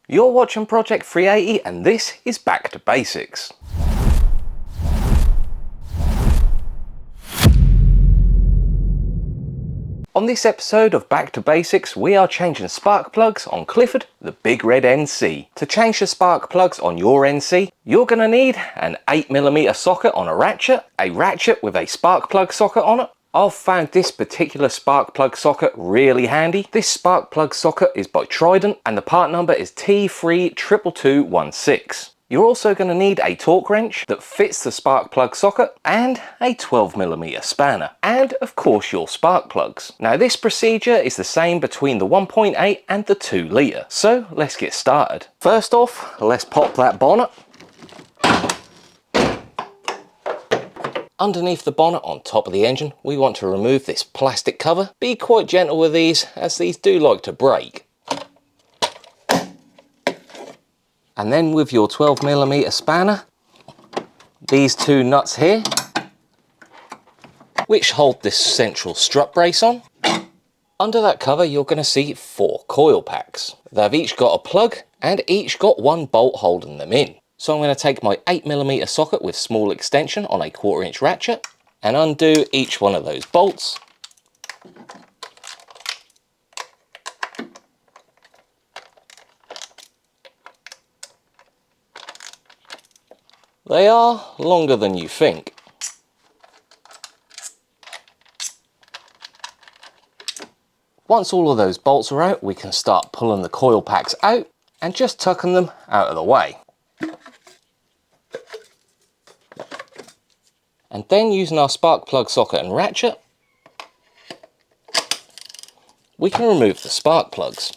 You're watching Project 380 and this is Back to Basics. On this episode of Back to Basics, we are changing spark plugs on Clifford, the big red NC. To change the spark plugs on your NC, you're going to need an 8mm socket on a ratchet with a spark plug socket on it. I've found this particular spark plug socket really handy. This spark plug socket is by Trident and the part number is T32216. You're also going to need a torque wrench that fits the spark plug socket and a 12mm spanner and of course your spark plugs. Now this procedure is the same between the 1.8 and the 2 litre. So let's get started. First off, let's pop that bonnet. Underneath the bonnet on top of the engine, we want to remove this plastic cover. Be quite gentle with these as these do like to break. And then with your 12mm spanner, these two nuts here, which hold this central strut brace on. Under that cover, you're going to see 4 coil packs. They've each got a plug and each got 1 bolt holding them in. So I'm going to take my 8mm socket with small extension on a 1/4" ratchet and undo each one of those bolts. They are longer than you think. Once all of those bolts are out, we can start pulling the coil packs out and just tucking them out of the way. And then using our spark plug socket and ratchet, we can remove the spark plugs.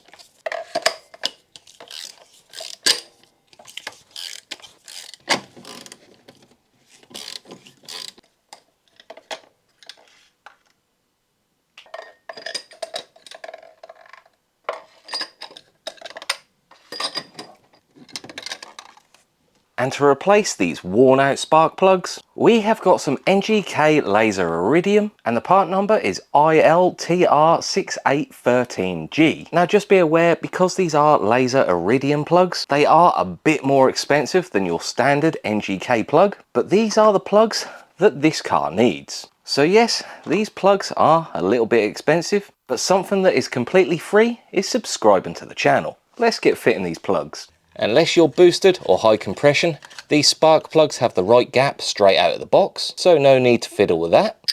And to replace these worn out spark plugs, we have got some NGK laser iridium and the part number is ILTR6813G. Now just be aware, because these are laser iridium plugs, they are a bit more expensive than your standard NGK plug, but these are the plugs that this car needs. So yes, these plugs are a little bit expensive, but something that is completely free is subscribing to the channel. Let's get fitting these plugs. Unless you're boosted or high compression, these spark plugs have the right gap straight out of the box, so no need to fiddle with that.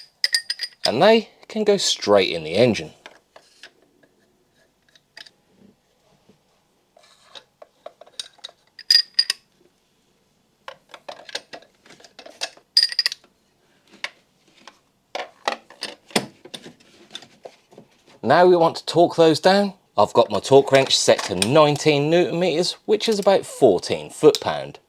And they can go straight in the engine. Now we want to torque those down. I've got my torque wrench set to 19 Newton meters, which is about 14 foot-pound.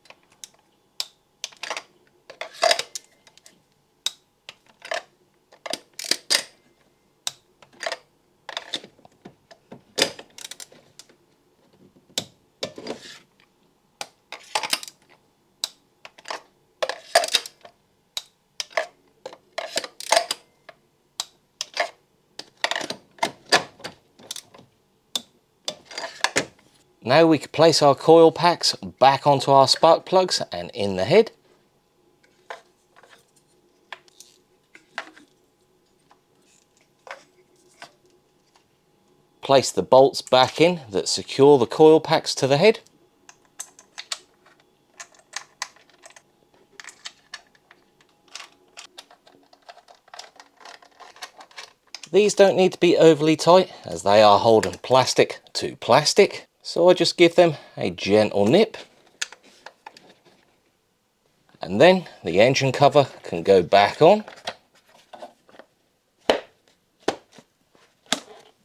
Now we can place our coil packs back onto our spark plugs and in the head. Place the bolts back in that secure the coil packs to the head. These don't need to be overly tight as they are holding plastic to plastic. So I just give them a gentle nip. And then the engine cover can go back on.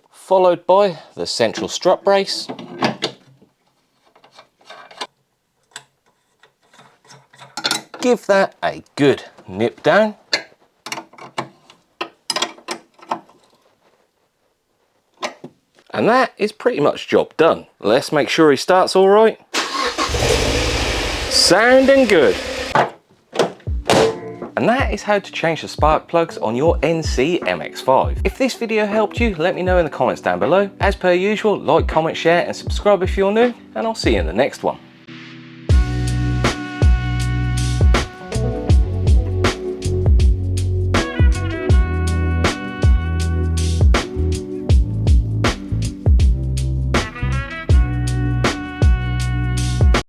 Followed by the central strut brace. Give that a good nip down. And that is pretty much job done. Let's make sure he starts all right. Sounding good. And that is how to change the spark plugs on your NC MX5. If this video helped you, let me know in the comments down below. As per usual, like, comment, share and subscribe if you're new, and I'll see you in the next one.